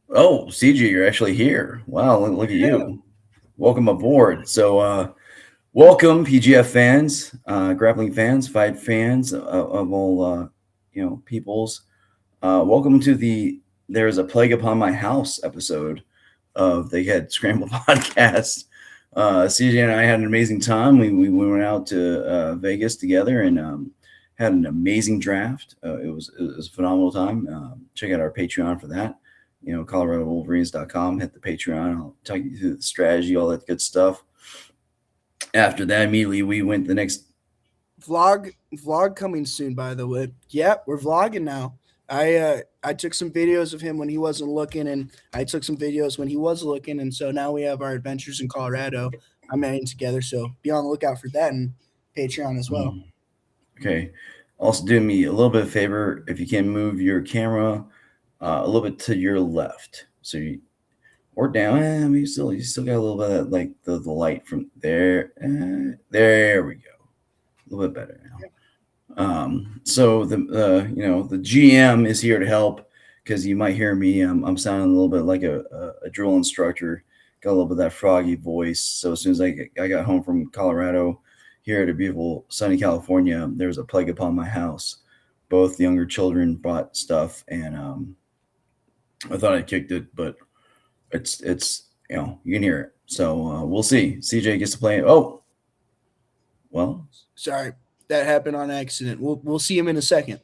Oh, CG, you're actually here. Wow, look at Yeah. you. Welcome aboard. Welcome PGF fans, grappling fans, fight fans of all, peoples. Welcome to the "There's a Plague Upon My House" episode of the Egghead Scramble podcast. CJ and I had an amazing time. We went out to Vegas together and had an amazing draft. It was a phenomenal time. Check out our Patreon for that. Colorado Wolverines.com. Hit the Patreon. I'll talk you through the strategy, all that good stuff. After that, immediately we went the next. Vlog coming soon, by the way. Yeah, we're vlogging now. I took some videos of him when he wasn't looking, and I took some videos when he was looking, and so now we have our adventures in Colorado. I'm adding together, so be on the lookout for that and Patreon as well. Okay. Also, do me a little bit of favor if you can move your camera a little bit to your left, or down. I mean, you still got a little bit of that, like the light from there. There we go, a little bit better now. So the GM is here to help because you might hear me. I'm sounding a little bit like a drill instructor. Got a little bit of that froggy voice. So as soon as I got home from Colorado, here to beautiful sunny California, there was a plague upon my house. Both younger children brought stuff, and I thought I kicked it, but it's you can hear it. So we'll see. CJ gets to play. Oh, well. Sorry, that happened on accident. We'll see him in a second.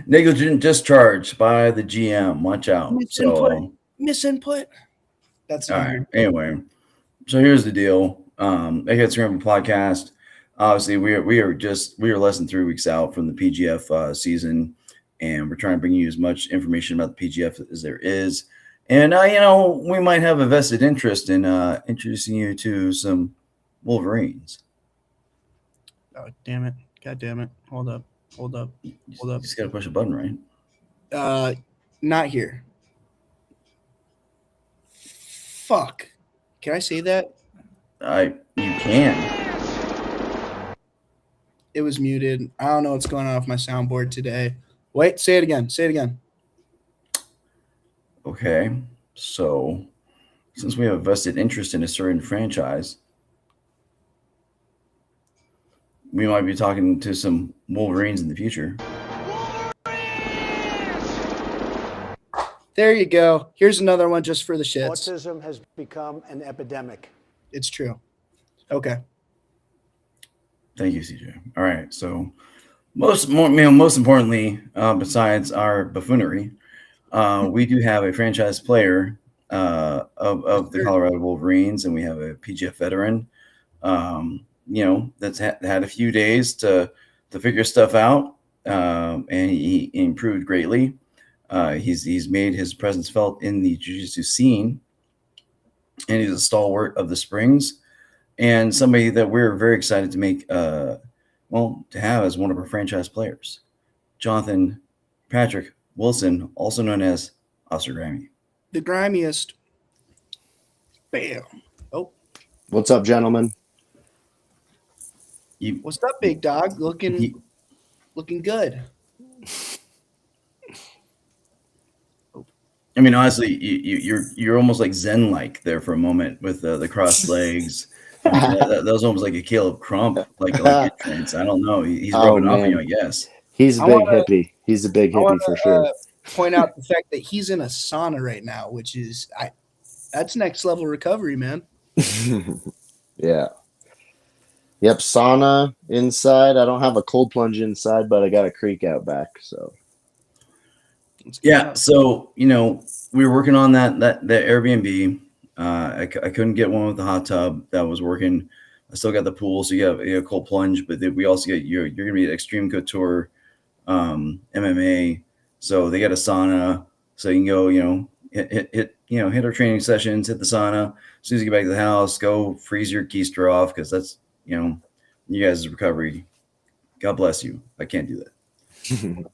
Negligent discharge by the GM. Watch out. Misinput. Misinput. That's All not right. good. Anyway, so here's the deal. Egghead Scramble podcast. Obviously, we are less than 3 weeks out from the PGF season, and we're trying to bring you as much information about the PGF as there is. And we might have a vested interest in introducing you to some Wolverines. Oh, damn it. God damn it. Hold up. Hold up. You Hold up. just gotta push a button, right? Not here. Fuck. Can I say that? You can. It was muted. I don't know what's going on with my soundboard today. Wait, say it again. Say it again. Okay, so since we have a vested interest in a certain franchise, we might be talking to some Wolverines in the future. There you go. Here's another one just for the shits. Autism has become an epidemic. It's true. Okay. Thank you, CJ. All right, so most importantly, besides our buffoonery, we do have a franchise player of the Colorado Wolverines, and we have a PGF veteran. That's had a few days to figure stuff out, and he improved greatly. He's made his presence felt in the jiu-jitsu scene, and he's a stalwart of the Springs, and somebody that we're very excited to make, to have as one of our franchise players, Jonathon Patrick Wilson, also known as Officer Grimy. The grimiest. Bam. Oh, What's up, gentlemen? what's up, big dog? Looking good. I mean, honestly, you're almost like Zen-like there for a moment with the crossed legs. That was almost like a Caleb Crump, like entrance. I don't know. He's rubbing off on you, I guess. He's a big hippie. He's a big hippie for sure. Point out the fact that he's in a sauna right now, which is that's next level recovery, man. Yeah. Yep, sauna inside. I don't have a cold plunge inside, but I got a creek out back. So yeah. So we were working on that Airbnb. I couldn't get one with the hot tub that was working. I still got the pool, so you have a cold plunge, but we also get you're gonna be at Extreme Couture, MMA. So they got a sauna, so you can go, hit our training sessions, hit the sauna. As soon as you get back to the house, go freeze your keister off because that's you guys' recovery. God bless you. I can't do that.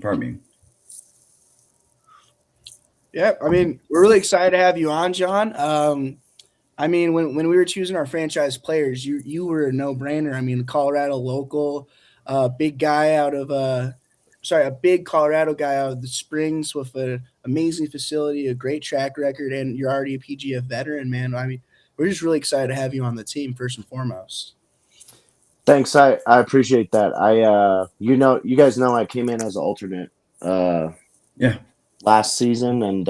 Pardon me. Yeah, I mean, we're really excited to have you on, John. I mean, when we were choosing our franchise players, you were a no-brainer. I mean, Colorado local, big guy out of a big Colorado guy out of the Springs with an amazing facility, a great track record, and you're already a PGF veteran, man. I mean, we're just really excited to have you on the team first and foremost. Thanks. I appreciate that. You guys know I came in as an alternate Yeah. last season, and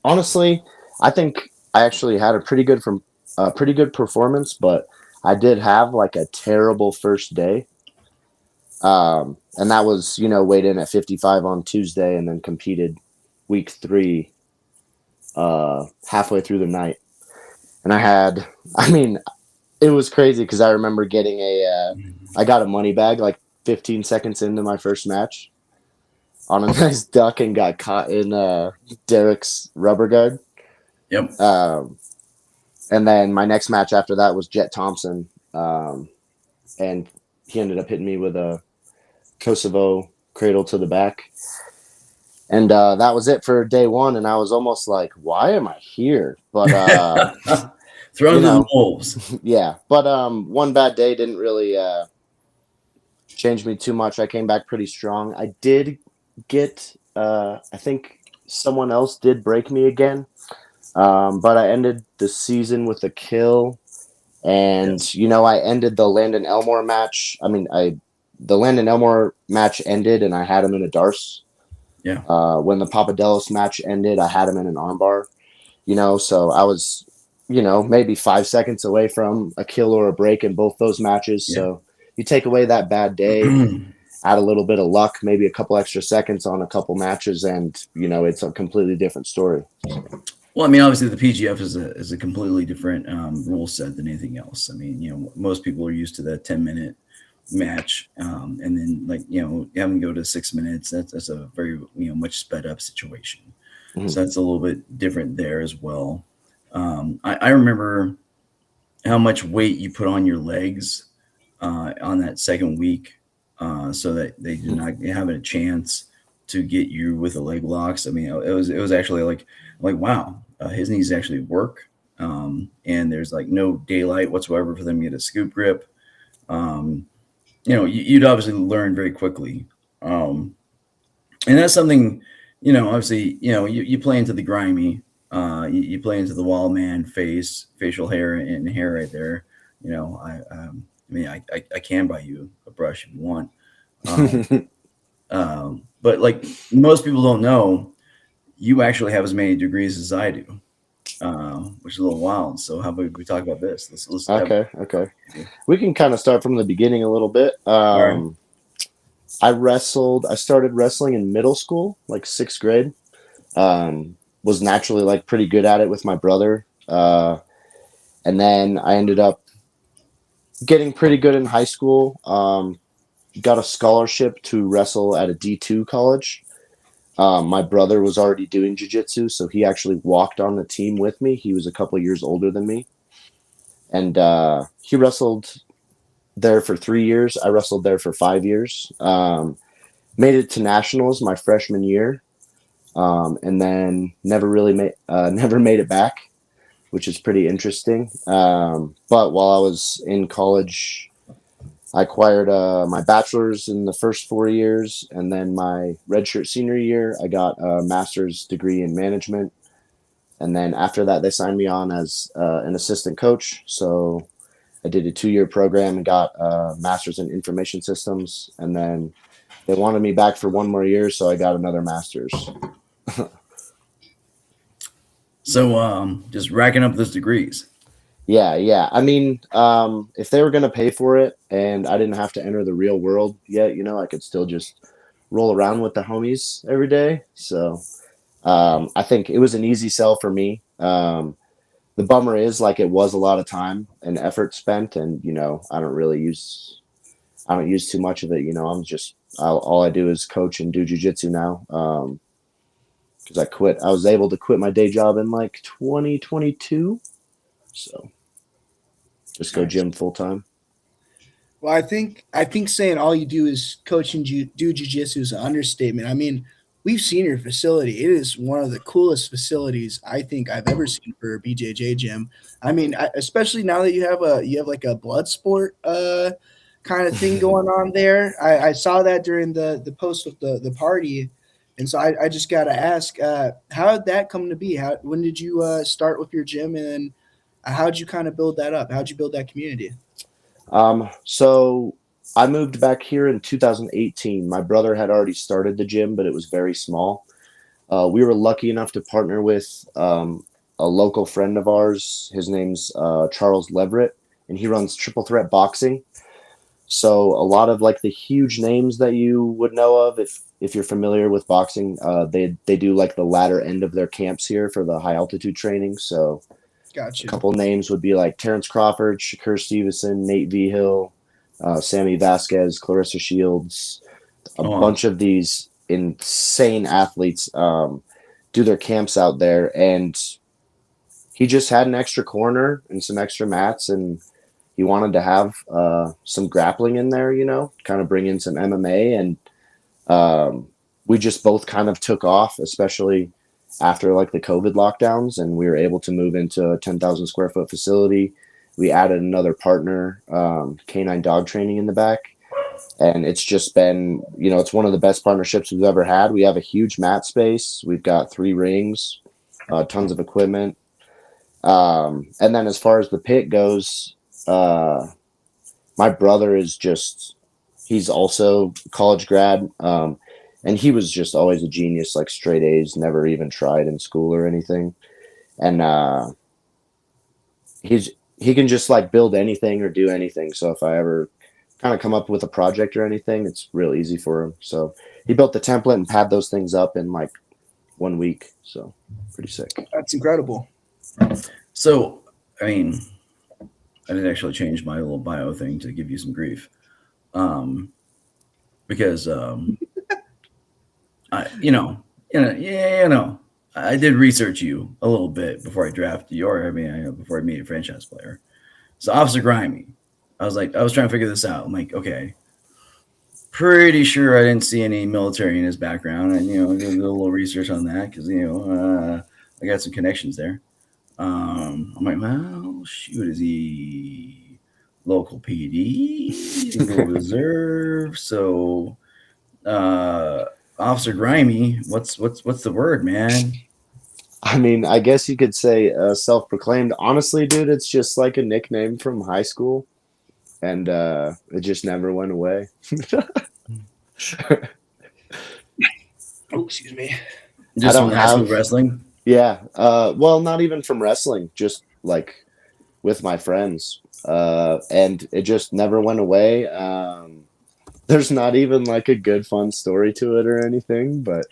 honestly, I think I actually had a pretty good performance, but I did have like a terrible first day. And that was, weighed in at 55 on Tuesday and then competed week 3 halfway through the night. And it was crazy because I remember getting I got a money bag like 15 seconds into my first match on a nice duck and got caught in Derek's rubber guard. Yep. And then my next match after that was Jet Thompson. And he ended up hitting me with a Kosovo cradle to the back. And that was it for day 1. And I was almost like, why am I here? But thrown to the wolves. Yeah. But one bad day didn't really change me too much. I came back pretty strong. I did get, I think someone else did break me again. But I ended the season with a kill. And, I ended the Landon Elmore match. The Landon Elmore match ended and I had him in a Darce. Yeah. When the Papadelos match ended, I had him in an armbar, so I was, maybe 5 seconds away from a kill or a break in both those matches. Yeah. So you take away that bad day, add a little bit of luck, maybe a couple extra seconds on a couple matches, and, it's a completely different story. Well, obviously the PGF is a completely different rule set than anything else. Most people are used to that 10-minute match, and then having to go to 6 minutes. That's a very much sped up situation. Mm-hmm. So that's a little bit different there as well. I remember how much weight you put on your legs on that second week, so that they did not have a chance to get you with the leg locks. It was actually like wow, his knees actually work, and there's like no daylight whatsoever for them to get a scoop grip. You'd obviously learn very quickly. And that's something, obviously, you play into the grimy, you play into the wall man facial hair and hair right there. I can buy you a brush if you want. But like most people don't know, you actually have as many degrees as I do. Which is a little wild. So how about we talk about this? Let's okay. We can kind of start from the beginning a little bit. Right. I started wrestling in middle school, like 6th grade. Was naturally like pretty good at it with my brother. And then I ended up getting pretty good in high school. Got a scholarship to wrestle at a D2 college. My brother was already doing jiu-jitsu, so he actually walked on the team with me. He was a couple of years older than me. And he wrestled there for 3 years. I wrestled there for 5 years. Made it to nationals my freshman year, and then never made it back, which is pretty interesting. But while I was in college, I acquired my bachelor's in the first 4 years, and then my redshirt senior year, I got a master's degree in management. And then after that, they signed me on as an assistant coach. So I did a 2-year program and got a master's in information systems. And then they wanted me back for 1 more year, so I got another master's. So just racking up those degrees. Yeah. If they were going to pay for it and I didn't have to enter the real world yet, I could still just roll around with the homies every day. So I think it was an easy sell for me. The bummer is like it was a lot of time and effort spent, and I don't use too much of it. All I do is coach and do jiu-jitsu now. Because I was able to quit my day job in like 2022. So just go gym full time. Well, I think saying all you do is coach and do jiu-jitsu is an understatement. We've seen your facility. It is one of the coolest facilities I think I've ever seen for a BJJ gym. Especially now that you have like a blood sport kind of thing going on there. I saw that during the post with the party. And so I just got to ask, how did that come to be? When did you start with your gym, and how'd you kind of build that up? How'd you build that community? So I moved back here in 2018. My brother had already started the gym, but it was very small. We were lucky enough to partner with a local friend of ours. His name's Charles Leverett, and he runs Triple Threat Boxing. So a lot of like the huge names that you would know of, if you're familiar with boxing, they do like the latter end of their camps here for the high altitude training. So Gotcha. a couple names would be like Terrence Crawford, Shakur Stevenson, Nate Vigil, Sammy Vasquez, Clarissa Shields. A bunch of these insane athletes do their camps out there, and he just had an extra corner and some extra mats, and he wanted to have some grappling in there, kind of bring in some MMA. And we just both kind of took off, especially after like the COVID lockdowns, and we were able to move into a 10,000 square foot facility. We added another partner, canine dog training in the back. And it's just been, it's one of the best partnerships we've ever had. We have a huge mat space. We've got 3 rings, tons of equipment. And then as far as the pit goes, my brother he's also college grad. And he was just always a genius, like straight A's, never even tried in school or anything. And he can just like build anything or do anything. So if I ever kind of come up with a project or anything, it's real easy for him. So he built the template and pad those things up in like 1 week. So pretty sick. That's incredible. So, I mean, I did actually change my little bio thing to give you some grief. Because, I did research you a little bit before I drafted you, before I made a franchise player. So, Officer Grimy, I was trying to figure this out. I'm like, okay, pretty sure I didn't see any military in his background, and did a little research on that because I got some connections there. I'm like, well, shoot, is he local PD, local reserve? So, Officer Grimy, what's the word, man? I mean, I guess you could say self-proclaimed. Honestly, dude, it's just like a nickname from high school, and it just never went away. Oh, excuse me. Just from high school wrestling? Yeah. Well, not even from wrestling, just like with my friends. And it just never went away. There's not even like a good, fun story to it or anything, but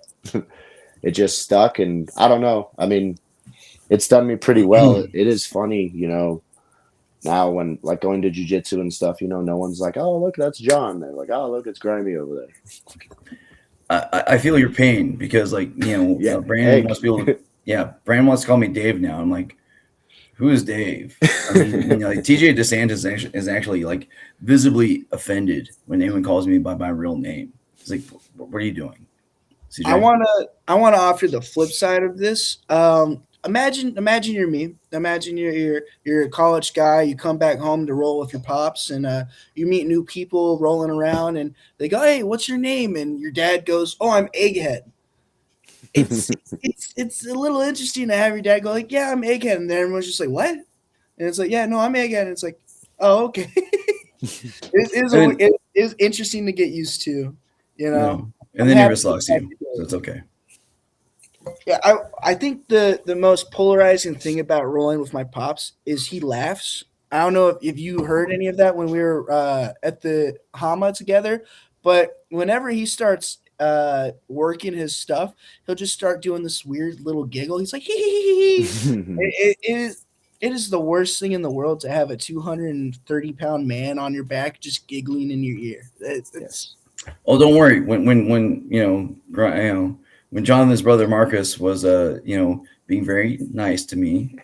it just stuck. And I don't know. I mean, it's done me pretty well. It is funny, now when like going to jiu-jitsu and stuff, no one's like, oh, look, that's John. They're like, oh, look, it's Grimy over there. I feel your pain because Brandon wants people to, Brandon wants to call me Dave now. I'm like, who is Dave? I mean, like TJ DeSantis is actually like visibly offended when anyone calls me by my real name. He's like, what are you doing? CJ? I wanna offer the flip side of this. Imagine you're me. Imagine you're a college guy. You come back home to roll with your pops, and you meet new people rolling around, and they go, "Hey, what's your name?" And your dad goes, "Oh, I'm Egghead." It's a little interesting to have your dad go like, "Yeah, I'm Egghead," and then everyone's just like, "What?" And it's like, "Yeah, no, I'm Egghead." And it's like, "Oh, okay." It is interesting to get used to, No. And then he respects you, so it's okay. Yeah, I think the most polarizing thing about rolling with my pops is he laughs. I don't know if you heard any of that when we were at the Hama together, but whenever he starts working his stuff, he'll just start doing this weird little giggle. He's like, hee. It is the worst thing in the world to have a 230-pound man on your back just giggling in your ear. Oh, don't worry. When Jonathan's brother Marcus was being very nice to me,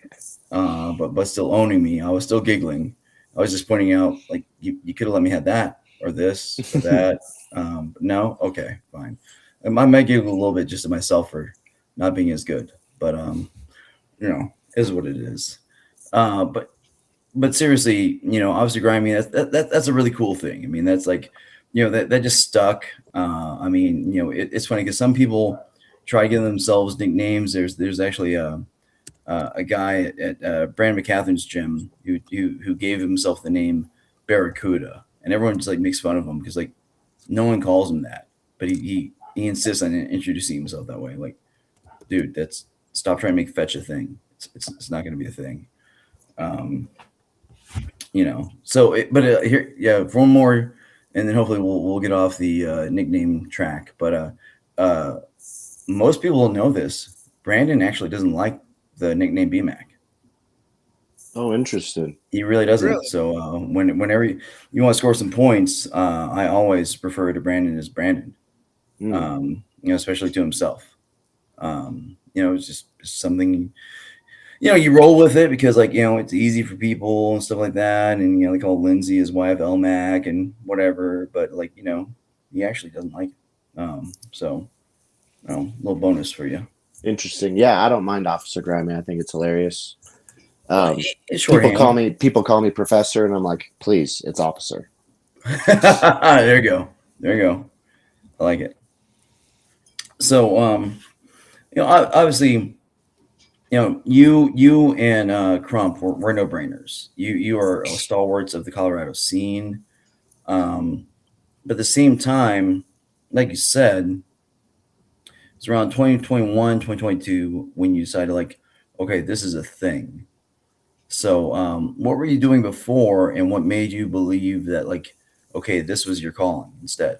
but still owning me, I was still giggling. I was just pointing out like you could have let me have that or this or that. No, okay, fine. I might giggle a little bit just to myself for not being as good, but is what it is. But but seriously, obviously Grimy, that's a really cool thing. I mean, that's like, that just stuck. I mean, it's funny because some people try to give themselves nicknames. There's actually a guy at Brandon McCathern's gym who gave himself the name Barracuda, and everyone just like makes fun of him because like no one calls him that, but he insists on introducing himself that way. Like, dude, that's stop trying to make fetch a thing. It's not going to be a thing. So but here, yeah, one more, and then hopefully we'll get off the nickname track. But most people don't know this. Brandon actually doesn't like the nickname BMAC. Oh, interesting. He really doesn't. Really? So whenever you want to score some points, I always refer to Brandon as Brandon. Especially to himself. It's just something. You roll with it because, like, it's easy for people and stuff like that. And, they call Lindsay his wife LMAC and whatever. But, like, he actually doesn't like it. So, a little bonus for you. Interesting. Yeah, I don't mind Officer Grimy. I think it's hilarious. It's People call me Professor, and I'm like, please, it's Officer. There you go. I like it. So, obviously, you and Crump were no brainers. You are stalwarts of the Colorado scene. But at the same time, like you said, it's around 2021, 2022 when you decided, like, okay, this is a thing. So what were you doing before, and what made you believe that, like, okay, this was your calling instead?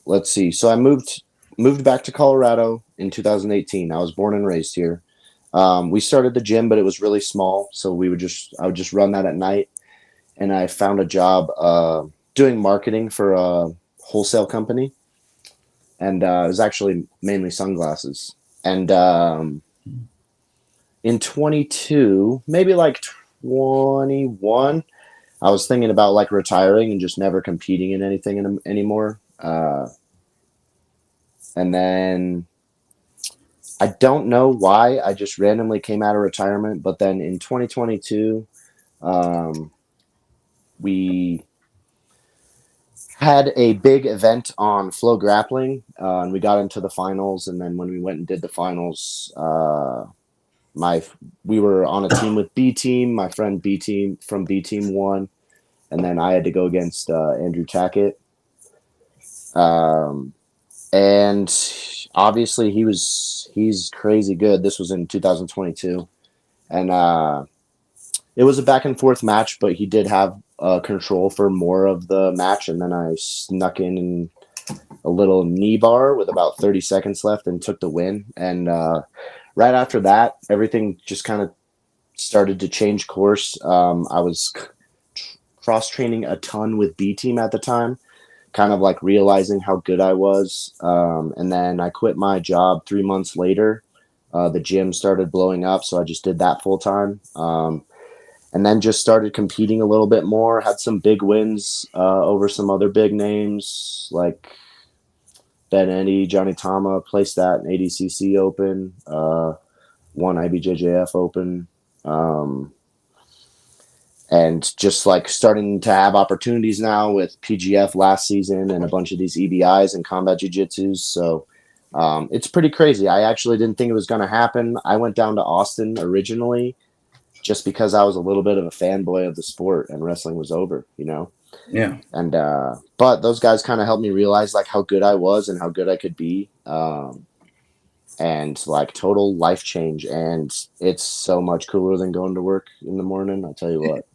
Let's see. So I moved back to Colorado in 2018. I was born and raised here. We started the gym, but it was really small, so I would just run that at night. And I found a job doing marketing for a wholesale company, and it was actually mainly sunglasses. And in 22, maybe like 21, I was thinking about like retiring and just never competing in anything anymore. And then I don't know why I just randomly came out of retirement. But then in 2022, we had a big event on Flow Grappling, and we got into the finals. And then when we went and did the finals, we were on a team with B Team. My friend B Team from B Team won, and then I had to go against Andrew Tackett. And obviously he's crazy good. This was in 2022, and it was a back and forth match, but he did have control for more of the match, and then I snuck in a little knee bar with about 30 seconds left and took the win. And right after that, everything just kind of started to change course. I was cross-training a ton with B Team at the time, kind of like realizing how good I was. And then I quit my job 3 months later. The gym started blowing up, so I just did that full time. And then just started competing a little bit more, had some big wins over some other big names like Ben Eddy, Johnny Tama, placed that in ADCC Open, won IBJJF Open. And just like starting to have opportunities now with PGF last season and a bunch of these EBIs and combat jiu-jitsus. So it's pretty crazy. I actually didn't think it was going to happen. I went down to Austin originally just because I was a little bit of a fanboy of the sport and wrestling was over, Yeah. And but those guys kind of helped me realize like how good I was and how good I could be. And like total life change. And it's so much cooler than going to work in the morning. I'll tell you what.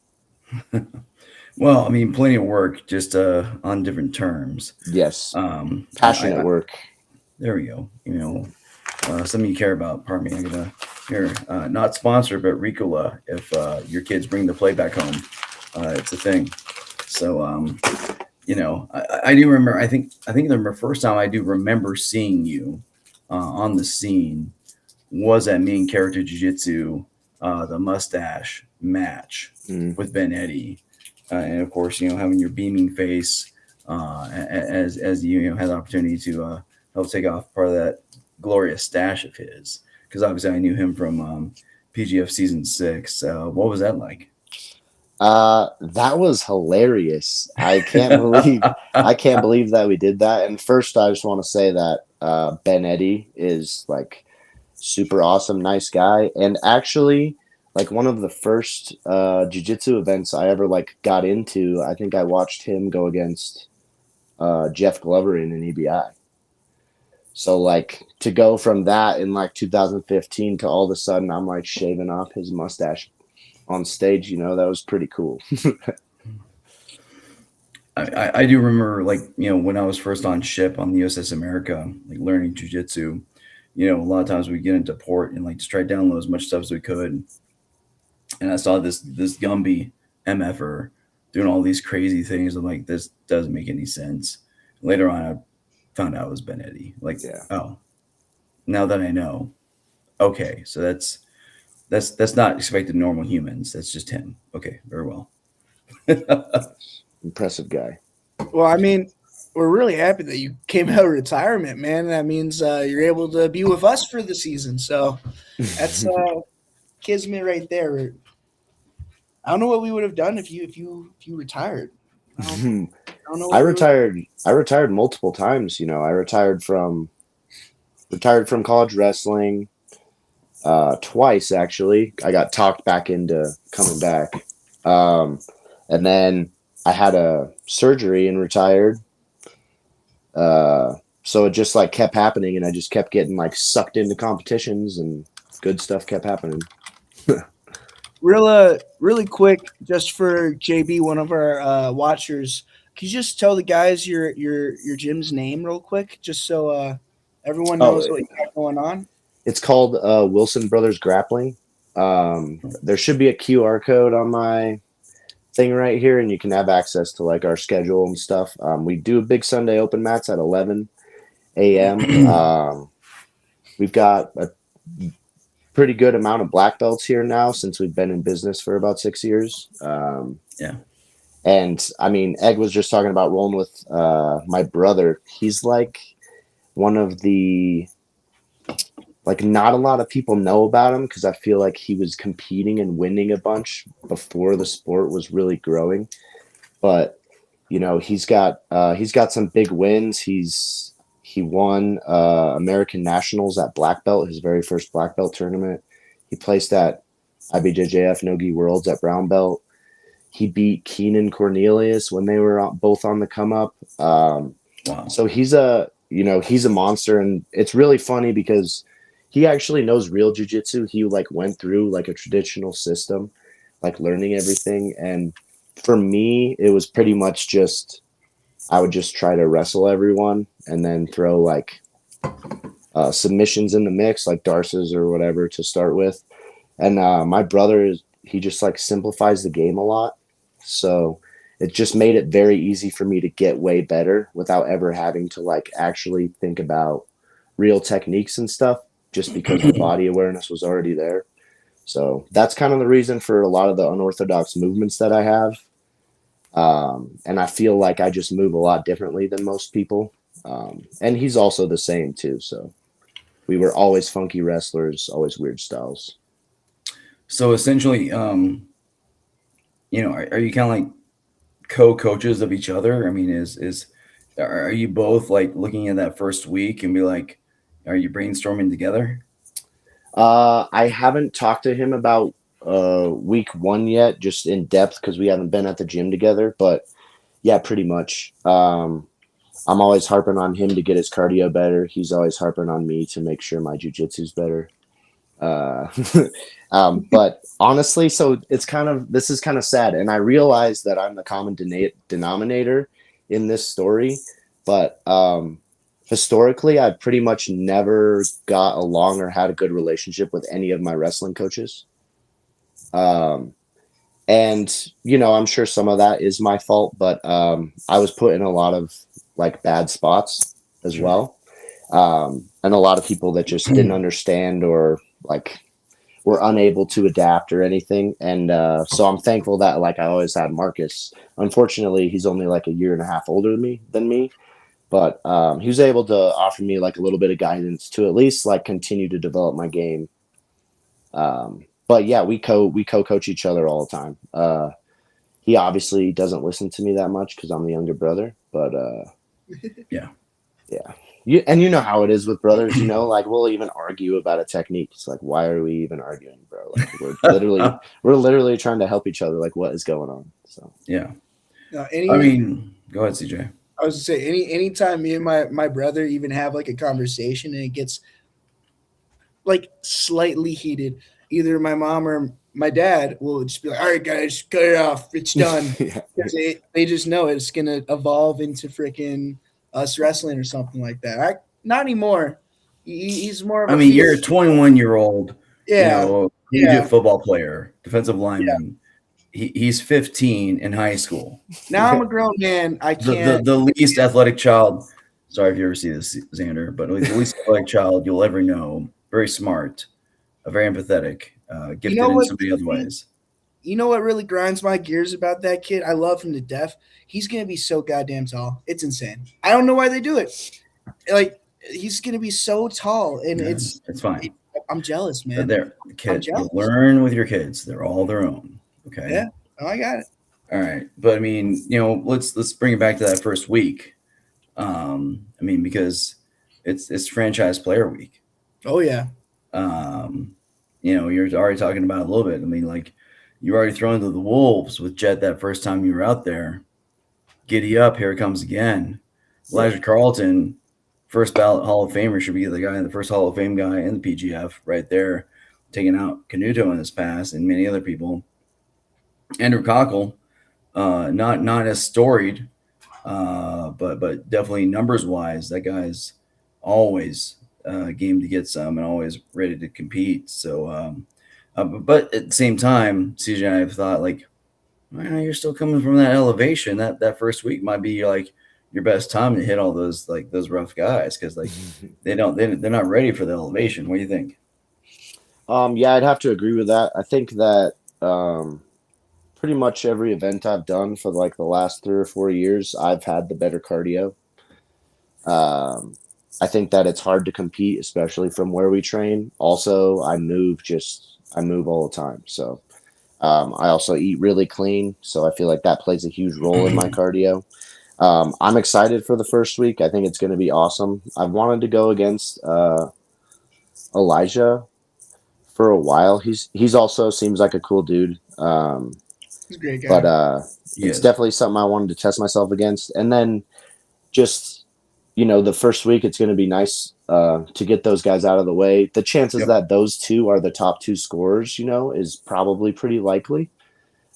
Well, I mean, plenty of work, just on different terms. Yes. Passionate work. There we go. Something you care about. Pardon me. I'm gonna here, not sponsored, but Ricola. If your kids bring the play back home, it's a thing. So, I do remember. I think the first time I do remember seeing you on the scene was at Main Character Jiu-Jitsu, the mustache match with Ben Eddy. And of course, having your beaming face as you had the opportunity to help take off part of that glorious stash of his. Because obviously I knew him from PGF season 6. What was that like? That was hilarious. I can't believe that we did that. And first, I just want to say that Ben Eddy is like super awesome, nice guy, and actually like one of the first jiu-jitsu events I ever like got into. I think I watched him go against Jeff Glover in an EBI. So like to go from that in like 2015 to all of a sudden I'm like shaving off his mustache on stage, that was pretty cool. I do remember, like, when I was first on ship on the USS America, like learning jujitsu, a lot of times we get into port and like just try to download as much stuff as we could. And I saw this Gumby MFer doing all these crazy things. I'm like, this doesn't make any sense. Later on, I found out it was Ben Eddy. Like, oh, now that I know, okay, so that's not expected normal humans. That's just him. Okay, very well. Impressive guy. Well, I mean, we're really happy that you came out of retirement, man. That means you're able to be with us for the season. So that's kismet right there. I don't know what we would have done if you retired. I don't know. I retired multiple times. I retired from college wrestling twice, actually. I got talked back into coming back. And then I had a surgery and retired. So it just like kept happening, and I just kept getting like sucked into competitions, and good stuff kept happening. Really quick, just for JB, one of our watchers, can you just tell the guys your gym's name real quick, just so everyone knows what you got going on? It's called Wilson Brothers Grappling. There should be a QR code on my thing right here, and you can have access to like our schedule and stuff. We do big Sunday open mats at 11 a.m. We've got a pretty good amount of black belts here now since we've been in business for about 6 years. And I mean, Egg was just talking about rolling with my brother. He's like one of the, like, not a lot of people know about him because I feel like he was competing and winning a bunch before the sport was really growing. But he's got some big wins. He won American Nationals at black belt, his very first black belt tournament. He placed at IBJJF Nogi Worlds at brown belt. He beat Keenan Cornelius when they were both on the come up. Wow. So he's a monster, and it's really funny because he actually knows real jiu-jitsu. He like went through like a traditional system, like learning everything. And for me, it was pretty much just, I would just try to wrestle everyone and then throw like submissions in the mix, like Darces or whatever to start with. And my brother, he just like simplifies the game a lot. So it just made it very easy for me to get way better without ever having to like actually think about real techniques and stuff, just because the body awareness was already there. So that's kind of the reason for a lot of the unorthodox movements that I have. And I feel like I just move a lot differently than most people. And he's also the same too. So we were always funky wrestlers, always weird styles. So essentially, are you kind of like co-coaches of each other? I mean, are you both like looking at that first week and be like, are you brainstorming together? I haven't talked to him about week 1 yet, just in depth, because we haven't been at the gym together. But yeah, pretty much. I'm always harping on him to get his cardio better. He's always harping on me to make sure my jiu-jitsu's better. But honestly, so this is kind of sad, and I realize that I'm the common denominator in this story, but historically, I've pretty much never got along or had a good relationship with any of my wrestling coaches. And I'm sure some of that is my fault, but I was put in a lot of like bad spots as well. And a lot of people that just didn't understand or like were unable to adapt or anything. And so I'm thankful that like I always had Marcus. Unfortunately, he's only like a year and a half older than me. But he was able to offer me like a little bit of guidance to at least like continue to develop my game. but yeah, we co-coach each other all the time. He obviously doesn't listen to me that much because I'm the younger brother, but Yeah. You know how it is with brothers, like we'll even argue about a technique. It's like, why are we even arguing, bro? Like we're literally trying to help each other. Like, what is going on? So Yeah. No, I mean, go ahead, CJ. I was gonna say anytime me and my brother even have like a conversation and it gets like slightly heated, either my mom or my dad will just be like, "All right, guys, cut it off. It's done." yeah. Because they just know it's gonna evolve into freaking us wrestling or something like that. Not anymore. He's more of I a mean, field. you're a 21-year-old, Yeah, collegiate yeah, football player, defensive yeah. lineman. He's 15 in high school. Now I'm a grown man. I The can't. least athletic child. Sorry if you ever see this, Xander, but the least athletic child you'll ever know. Very smart, very empathetic, You gifted know in what? so many other ways. You know what really grinds my gears about that kid? I love him to death. He's gonna be so goddamn tall. It's insane. I don't know why they do it. Like he's gonna be so tall, and Yeah, it's fine. I'm jealous, But man. they're I'm kid. You jealous. learn with your kids. They're all their own. Okay. Yeah, oh, I got it. All right. But I mean, let's bring it back to that first week. I mean, because it's franchise player week. Oh yeah, You're already talking about it a little bit. I mean, like you're already thrown to the wolves with Jet that first time you were out there. Giddy up, here it comes again. Elijah Carlton, first ballot Hall of Famer, should be the first Hall of Fame guy in the PGF right there, taking out Canuto in this pass and many other people. Andrew Cockle, not as storied, but definitely numbers wise, that guy's always game to get some and always ready to compete. So, but at the same time, CJ and I have thought like, well, you're still coming from that elevation. That first week might be like your best time to hit all those rough guys because like they're not ready for the elevation. What do you think? Yeah, I'd have to agree with that. I think that pretty much every event I've done for like the last 3 or 4 years, I've had the better cardio. I think that it's hard to compete, especially from where we train. Also, I move all the time. So I also eat really clean. So I feel like that plays a huge role in my cardio. I'm excited for the first week. I think it's going to be awesome. I've wanted to go against Elijah for a while. He's also seems like a cool dude. he's a great guy. But it's definitely something I wanted to test myself against. And then just, the first week, it's going to be nice to get those guys out of the way. The chances that those two are the top 2 scorers, is probably pretty likely.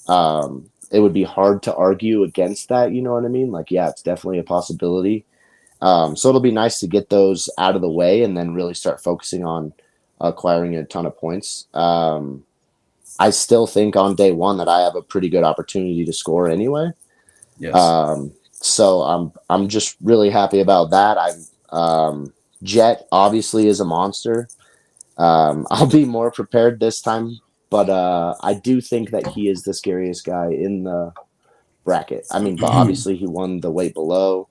It would be hard to argue against that. You know what I mean? Like, yeah, it's definitely a possibility. So it'll be nice to get those out of the way and then really start focusing on acquiring a ton of points. I still think on day one that I have a pretty good opportunity to score anyway. Yes. So I'm just really happy about that. Jet obviously is a monster. I'll be more prepared this time, but I do think that he is the scariest guy in the bracket. I mean, but obviously he won the weight below.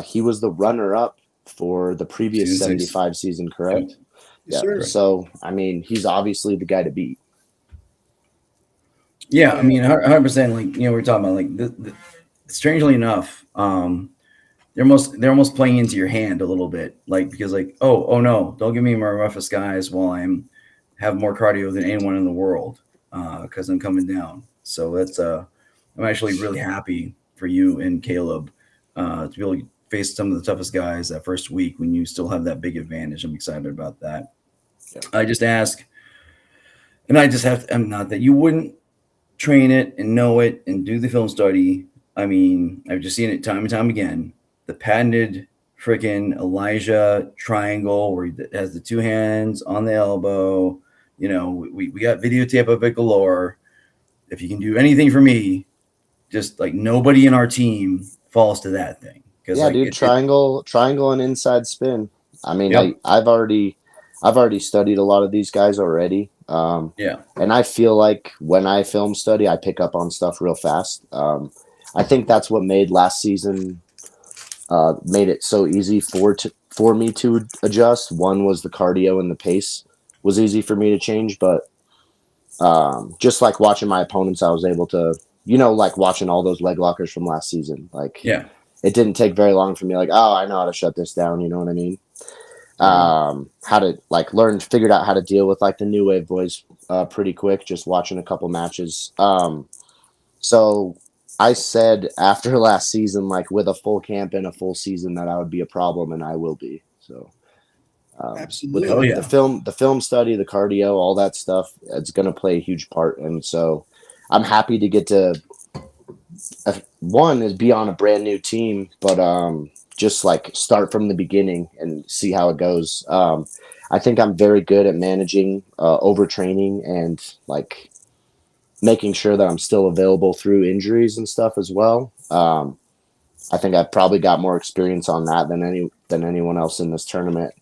He was the runner-up for the previous 75 season, correct? Yes, Yeah. sir. So, I mean, he's obviously the guy to beat. Yeah, I mean, 100%. Like we're talking about like strangely enough, they're almost playing into your hand a little bit, like because like oh no, don't give me my roughest guys while have more cardio than anyone in the world because I'm coming down. So that's I'm actually really happy for you and Caleb to be able to face some of the toughest guys that first week when you still have that big advantage. I'm excited about that. Yeah. I just ask, and I just have to, I'm not that you wouldn't train it and know it and do the film study. I mean, I've just seen it time and time again. The patented freaking Elijah triangle where he has the 2 hands on the elbow. We got videotape of it galore. If you can do anything for me, just like nobody in our team falls to that thing. Yeah, like, dude, triangle and inside spin. I mean, Yep. I've already studied a lot of these guys already. Yeah. And I feel like when I film study, I pick up on stuff real fast. I think that's what made last season made it so easy for me to adjust. One was the cardio and the pace was easy for me to change, but Just like watching my opponents, I was able to, like watching all those leg lockers from last season. Like, Yeah. it didn't take very long for me. Like, oh, I know how to shut this down. You know what I mean? How to like figured out how to deal with like the new wave boys pretty quick, just watching a couple matches. So I said after last season, like with a full camp and a full season, that I would be a problem, and I will be. So Absolutely. Oh, yeah. the film study, the cardio, all that stuff, it's going to play a huge part. And so I'm happy to get to one is be on a brand new team, but just like start from the beginning and see how it goes. I think I'm very good at managing overtraining and like making sure that I'm still available through injuries and stuff as well. I think I've probably got more experience on that than anyone else in this tournament,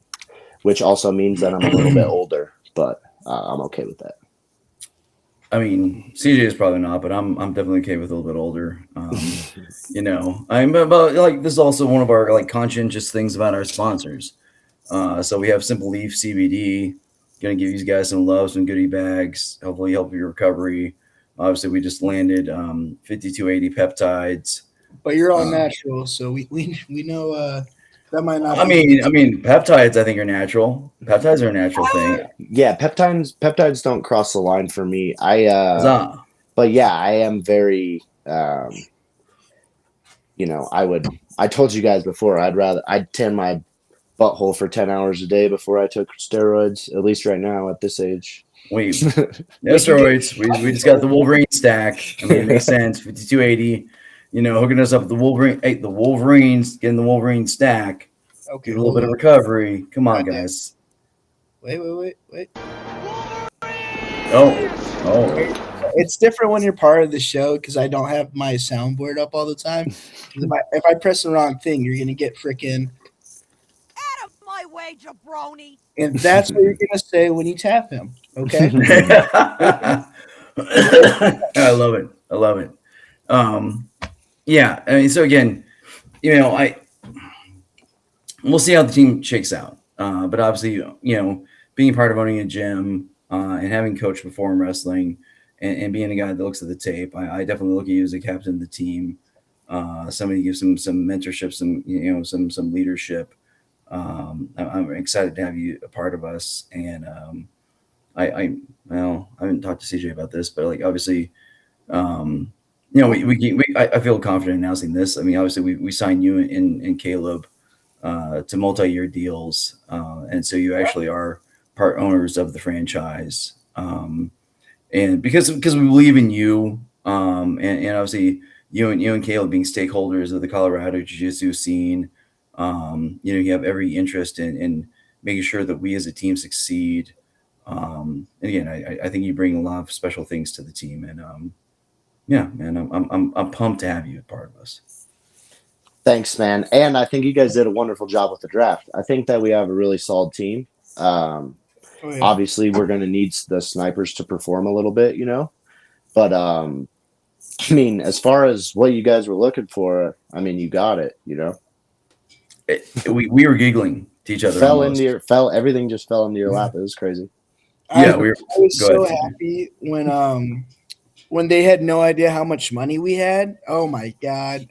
which also means that I'm a little bit older, but I'm okay with that. I mean, CJ is probably not, but I'm definitely okay with a little bit older. I'm about like this is also one of our like conscientious things about our sponsors. So we have Simple Leaf CBD, gonna give you guys some love, some goodie bags, hopefully help your recovery. Obviously, we just landed 5280 peptides. But you're all natural, so we know that might not. I mean, peptides I think are natural. Peptides are a natural thing. Yeah, peptides don't cross the line for me. But yeah, I am very I told you guys before, I'd tan my butthole for 10 hours a day before I took steroids, at least right now at this age. No steroids. We just got the Wolverine stack. I mean, it makes sense. 5280, hooking us up with the Wolverine. Hey, the Wolverines, getting the Wolverine stack. Okay, Give a little bit of recovery. Come on, guys. Wait. Oh. It's different when you're part of the show because I don't have my soundboard up all the time. If I press the wrong thing, you're gonna get freaking out of my way, jabroni. And that's what you're gonna say when you tap him. Okay. I love it. Yeah. I mean, so again, we'll see how the team shakes out. But obviously, being part of owning a gym and having coached before in wrestling and being a guy that looks at the tape, I definitely look at you as a captain of the team. Somebody gives some mentorship, some leadership. I'm excited to have you a part of us. And I haven't talked to CJ about this, but like obviously, I feel confident announcing this. I mean, obviously we signed you and Caleb to multi-year deals, and so you actually are part owners of the franchise. And because we believe in you, and obviously you and Caleb being stakeholders of the Colorado Jiu-Jitsu scene, you have every interest in making sure that we as a team succeed. And again, I think you bring a lot of special things to the team, and I'm pumped to have you a part of us. Thanks, man. And I think you guys did a wonderful job with the draft. I think that we have a really solid team. Obviously, we're going to need the snipers to perform a little bit, But, I mean, as far as what you guys were looking for, I mean, you got it, We were giggling to each other. Everything just fell into your lap. It was crazy. I was so happy when they had no idea how much money we had. Oh my God.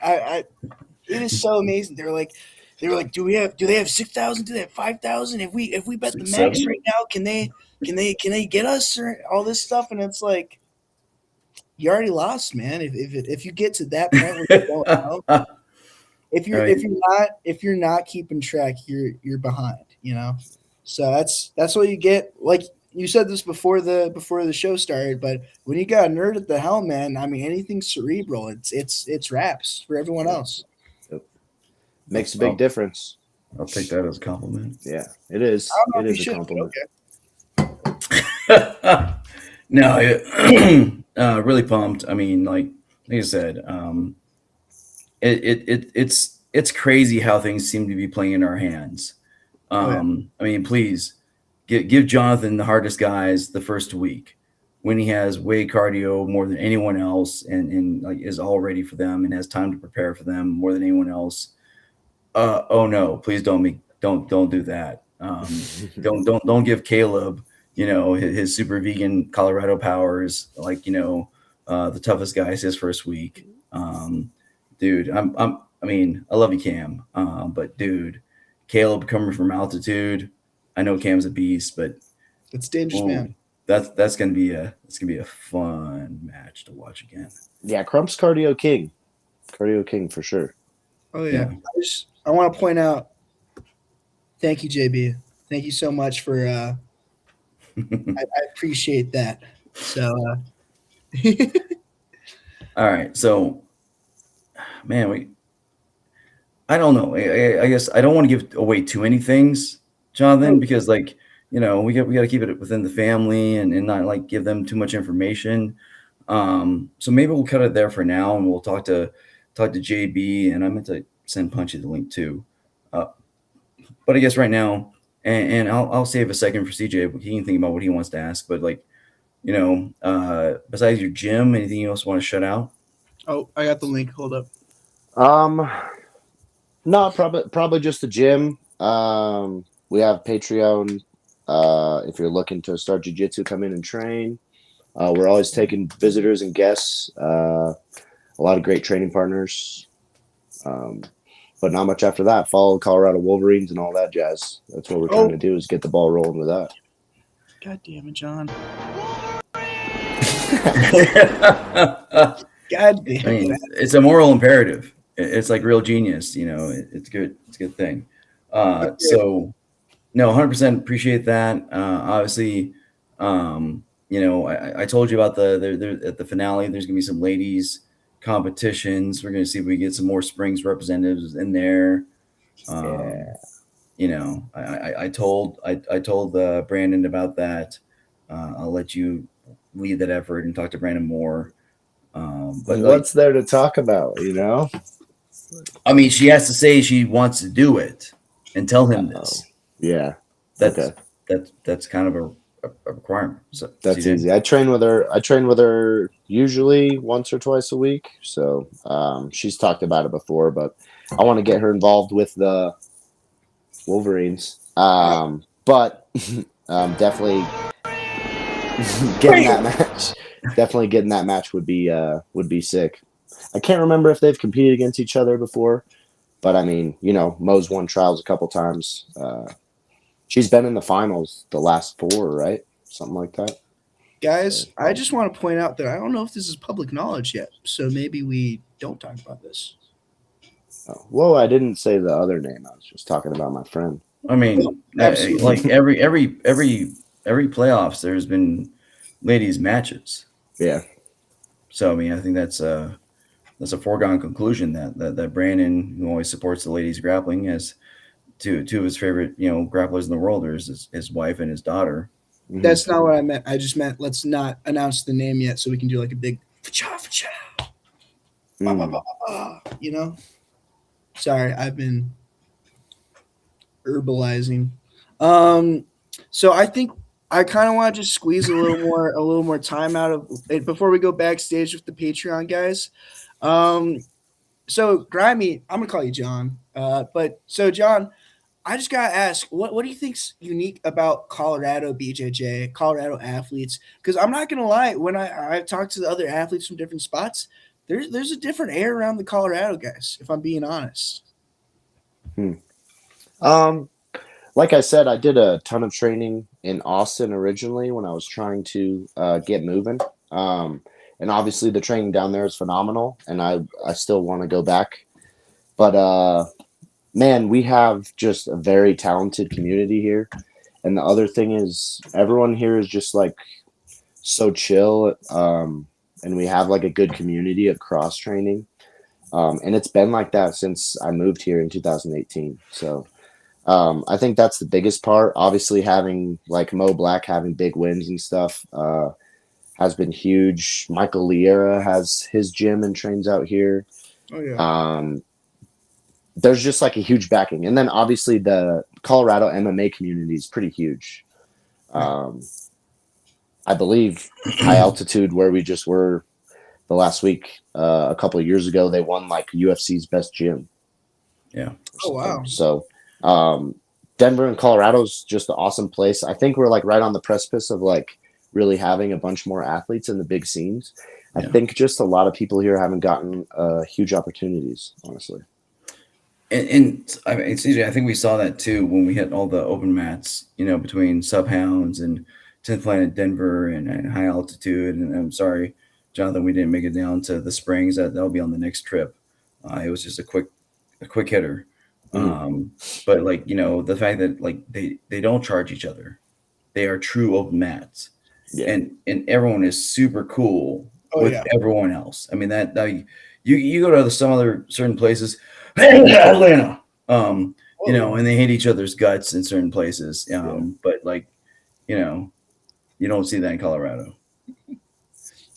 It is so amazing. They were like, do they have 6,000? Do they have 5,000? If we bet the max right now, can they get us or all this stuff? And it's like, you already lost, man. If you get to that point where you don't know, if you're not keeping track, you're behind, So that's what you get. Like you said this before the show started, but when you got a nerd at the helm, man, I mean anything cerebral, it's raps for everyone else. Makes a big difference. I'll take that as a compliment. Yeah, it is. It is a compliment. Okay. No, really pumped. I mean, like I said, it's crazy how things seem to be playing in our hands. I mean, please give Jonathon the hardest guys the first week when he has way cardio more than anyone else and like is all ready for them and has time to prepare for them more than anyone else. Oh no, please don't do that. Don't give Caleb his super vegan Colorado powers, like, the toughest guys his first week. Dude, I mean, I love you, Cam. But dude, Caleb coming from altitude, I know Cam's a beast, but It's dangerous, ooh, man. that's gonna be a fun match to watch again. Yeah, Crump's cardio king for sure. Oh yeah. I want to point out. Thank you, JB. Thank you so much for. I appreciate that. So. All right, so, man, I don't know. I guess I don't want to give away too many things, Jonathan, because like, we got to keep it within the family and not like give them too much information. So maybe we'll cut it there for now, and we'll talk to JB, and I meant to send Punchy the link too. But I guess right now, and I'll save a second for CJ. He can think about what he wants to ask. But like, besides your gym, anything else you want to shut out? Oh, I got the link. Hold up. No, probably just the gym. We have Patreon. If you're looking to start jiu-jitsu, come in and train. We're always taking visitors and guests. A lot of great training partners. But not much after that. Follow Colorado Wolverines and all that jazz. That's what we're trying to do, is get the ball rolling with that. God damn it, John. God damn it. I mean, it's a moral imperative. It's like real genius, it's good. It's a good thing. So no, 100% appreciate that. Obviously, I told you about at the finale, there's gonna be some ladies competitions. We're gonna see if we get some more Springs representatives in there. I told Brandon about that. I'll let you lead that effort and talk to Brandon more. But what's there to talk about, I mean, she has to say she wants to do it and tell him this. Yeah. That's kind of a requirement. So that's easy. I train with her usually once or twice a week. So she's talked about it before, but I want to get her involved with the Wolverines. But definitely getting that match. Definitely getting that match would be sick. I can't remember if they've competed against each other before, but I mean, Mo's won trials a couple times. She's been in the finals the last 4, right? Something like that. Guys, I just want to point out that I don't know if this is public knowledge yet, so maybe we don't talk about this. Oh, well, I didn't say the other name. I was just talking about my friend. I mean, like every playoffs, there's been ladies matches. Yeah. So I mean, I think that's a foregone conclusion that Brandon, who always supports the ladies grappling, has two of his favorite grapplers in the world. There's his wife and his daughter. Mm-hmm. That's not what I meant. I just meant let's not announce the name yet, so we can do like a big fa-cha. Sorry, I've been herbalizing. So I think I kind of want to just squeeze a little more time out of it before we go backstage with the Patreon guys. So Grimy, I'm gonna call you John. But so John, I just gotta ask, what do you think's unique about Colorado BJJ, Colorado athletes? Because I'm not gonna lie, when I talked to the other athletes from different spots, there's a different air around the Colorado guys, if I'm being honest. Like I said, I did a ton of training in Austin originally when I was trying to get moving. And obviously the training down there is phenomenal, and I still want to go back. But man, we have just a very talented community here. And the other thing is everyone here is just like so chill. And we have like a good community of cross training. And it's been like that since I moved here in 2018. So I think that's the biggest part. Obviously having like Mo Black having big wins and stuff has been huge. Michael Liera has his gym and trains out here. Oh yeah. There's just like a huge backing. And then obviously the Colorado MMA community is pretty huge. I believe high altitude where we just were the last week, a couple of years ago, they won like UFC's best gym. Yeah. Oh, wow. So Denver and Colorado's just an awesome place. I think we're like right on the precipice of like really having a bunch more athletes in the big scenes. I Yeah. think just a lot of people here haven't gotten huge opportunities, honestly. And I mean, CJ, I think we saw that too when we hit all the open mats, between Sub Hounds and 10th Planet Denver and High Altitude. And I'm sorry, Jonathan, we didn't make it down to the Springs. That'll be on the next trip. It was just a quick hitter. But the fact that like they don't charge each other, they are true open mats, and everyone is super cool with everyone else. I mean that you go to some other certain places, Atlanta, and they hate each other's guts in certain places. But you don't see that in Colorado.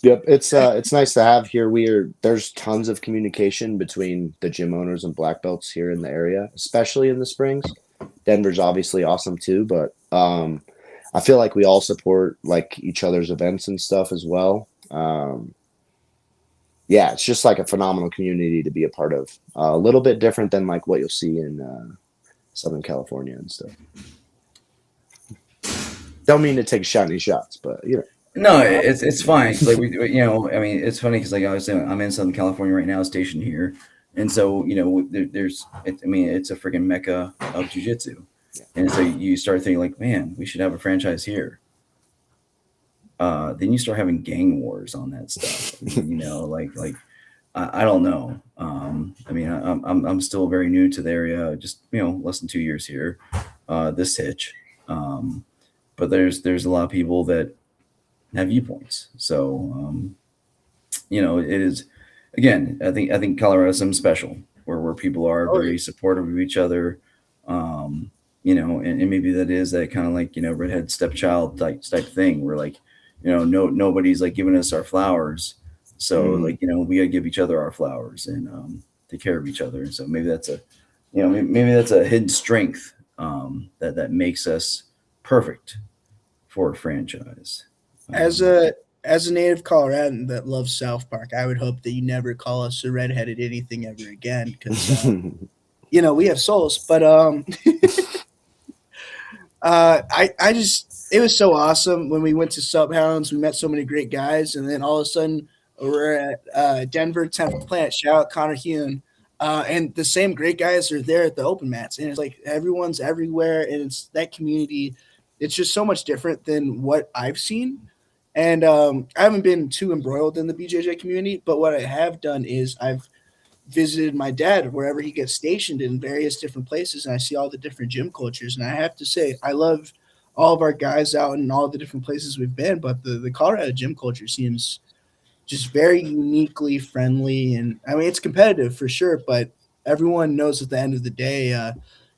Yep, it's nice to have here. There's tons of communication between the gym owners and black belts here in the area, especially in the Springs. Denver's obviously awesome too, but I feel like we all support like each other's events and stuff as well. It's just like a phenomenal community to be a part of. A little bit different than like what you'll see in Southern California and stuff. Don't mean to take shiny shots, but No, it's fine. Like I mean, it's funny because like I was saying, I'm in Southern California right now, stationed here, and so it's a freaking mecca of jiu-jitsu, and so you start thinking like, man, we should have a franchise here. Then you start having gang wars on that stuff. I don't know. I mean, I'm still very new to the area, just less than 2 years here, this hitch, but there's a lot of people that have viewpoints. So, it is, again, I think Colorado is something special where people are very supportive of each other. And maybe that is that kind of like, redhead stepchild type thing where like, nobody's like giving us our flowers. So we gotta give each other our flowers and take care of each other. And so maybe that's a hidden strength that makes us perfect for a franchise. As a native Coloradan that loves South Park, I would hope that you never call us a redheaded anything ever again, because we have souls. But it was so awesome when we went to Sub Hounds. We met so many great guys, and then all of a sudden we're at Denver 10th Planet. Shout out Connor Hune, and the same great guys are there at the open mats, and it's like everyone's everywhere, and it's that community. It's just so much different than what I've seen. And I haven't been too embroiled in the BJJ community, but what I have done is I've visited my dad wherever he gets stationed in various different places, and I see all the different gym cultures. And I have to say, I love all of our guys out in all the different places we've been, but the Colorado gym culture seems just very uniquely friendly. And I mean, it's competitive for sure, but everyone knows at the end of the day,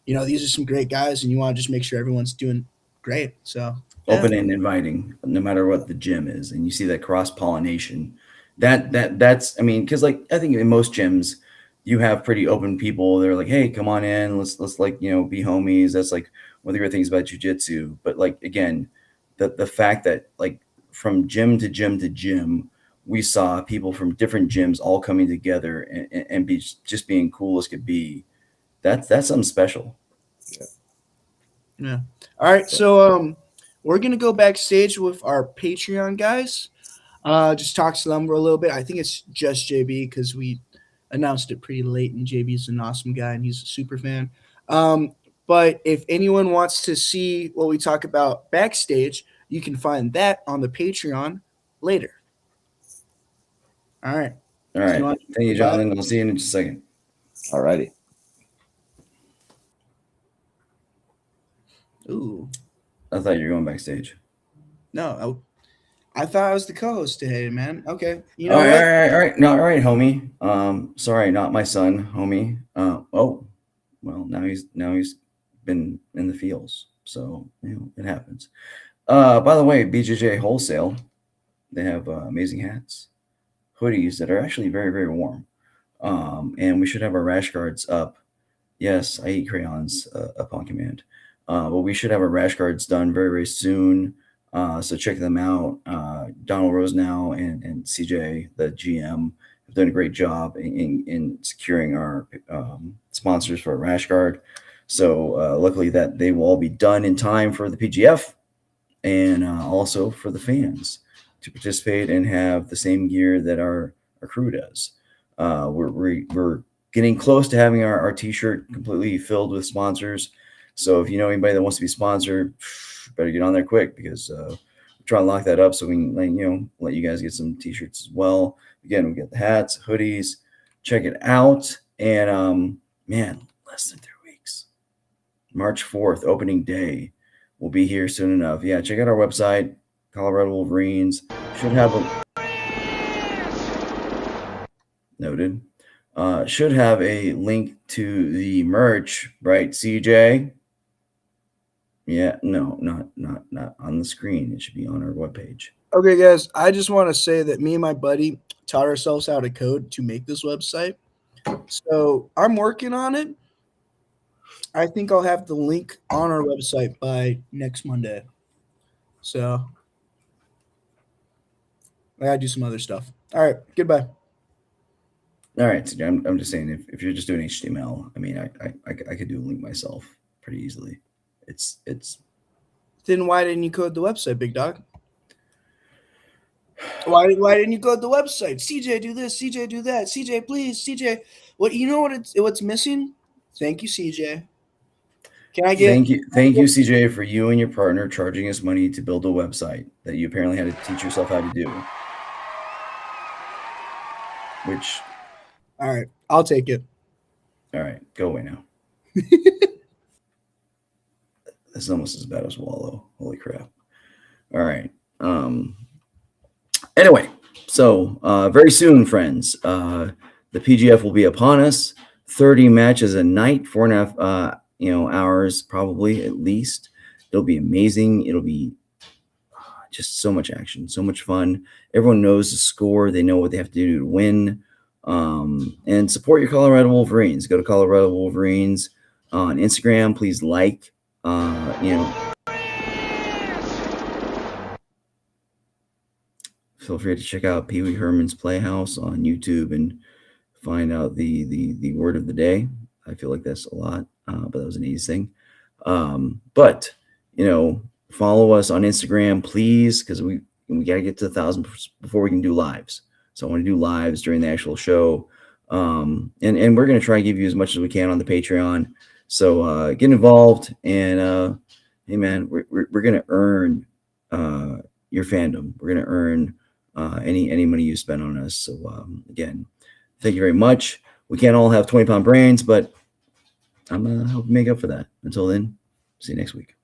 these are some great guys, and you want to just make sure everyone's doing great. So open and inviting, no matter what the gym is, and you see that cross pollination. That's I mean, because like I think in most gyms, you have pretty open people. They're like, hey, come on in, let's like be homies. That's like one of the great things about jiu-jitsu. But like again, the fact that like from gym to gym to gym, we saw people from different gyms all coming together and be just being cool as could be. That's something special. Yeah. All right. So we're gonna go backstage with our Patreon guys. Just talk to them for a little bit. I think it's just JB because we announced it pretty late, and JB's an awesome guy and he's a super fan. But if anyone wants to see what we talk about backstage, you can find that on the Patreon later. All right. All right. Thank you, Jonathan. I'll see you in just a second. All righty. Ooh. I thought you were going backstage. No, I thought I was the co-host today, man. Okay. All right. No, all right, homie. Sorry, not my son, homie. Well, now he's been in the fields, so it happens. By the way, BJJ Wholesale, they have amazing hats, hoodies that are actually very, very warm. And we should have our rash guards up. Yes, I eat crayons upon command. But we should have our rash guards done very, very soon. So check them out. Donald Rosenau and CJ, the GM, done a great job in securing our sponsors for a rash guard. So luckily that they will all be done in time for the PGF and also for the fans to participate and have the same gear that our crew does. We're getting close to having our t-shirt completely filled with sponsors. So if you know anybody that wants to be sponsored, better get on there quick because we're trying to lock that up so we can let you guys get some t-shirts as well. Again, we get the hats, hoodies. Check it out. And man, less than 3 weeks. March 4th, opening day. We'll be here soon enough. Yeah, check out our website, Colorado Wolverines. Should have a noted. Should have a link to the merch, right, CJ? Yeah, no, not on the screen. It should be on our webpage. Okay, guys, I just want to say that me and my buddy taught ourselves how to code to make this website. So I'm working on it. I think I'll have the link on our website by next Monday. So I gotta do some other stuff. All right, goodbye. All right, so I'm just saying if you're just doing HTML, I mean I could do a link myself pretty easily. It's Then why didn't you code the website, big dog? Why didn't you code the website? CJ, do this. CJ, do that. CJ, please. CJ, what you know what's missing? Thank you, CJ. Can I get thank you CJ for you and your partner charging us money to build a website that you apparently had to teach yourself how to do. Which, all right, I'll take it. all right, go away now. This is almost as bad as Wallow. Holy crap. All right. Anyway, so very soon, friends, the PGF will be upon us. 30 matches a night, 4.5 hours probably at least. It'll be amazing. It'll be just so much action, so much fun. Everyone knows the score. They know what they have to do to win. And support your Colorado Wolverines. Go to Colorado Wolverines on Instagram. Please like. Feel free to check out Pee Wee Herman's Playhouse on YouTube and find out the word of the day. I feel like that's a lot, but that was an easy thing. But follow us on Instagram, please, because we gotta get to 1,000 before we can do lives. So I want to do lives during the actual show, and we're gonna try and give you as much as we can on the Patreon. So get involved, and hey man, we're gonna earn your fandom. We're gonna earn any money you spend on us. So again, thank you very much. We can't all have 20-pound brains, but I'm gonna help make up for that. Until then, see you next week.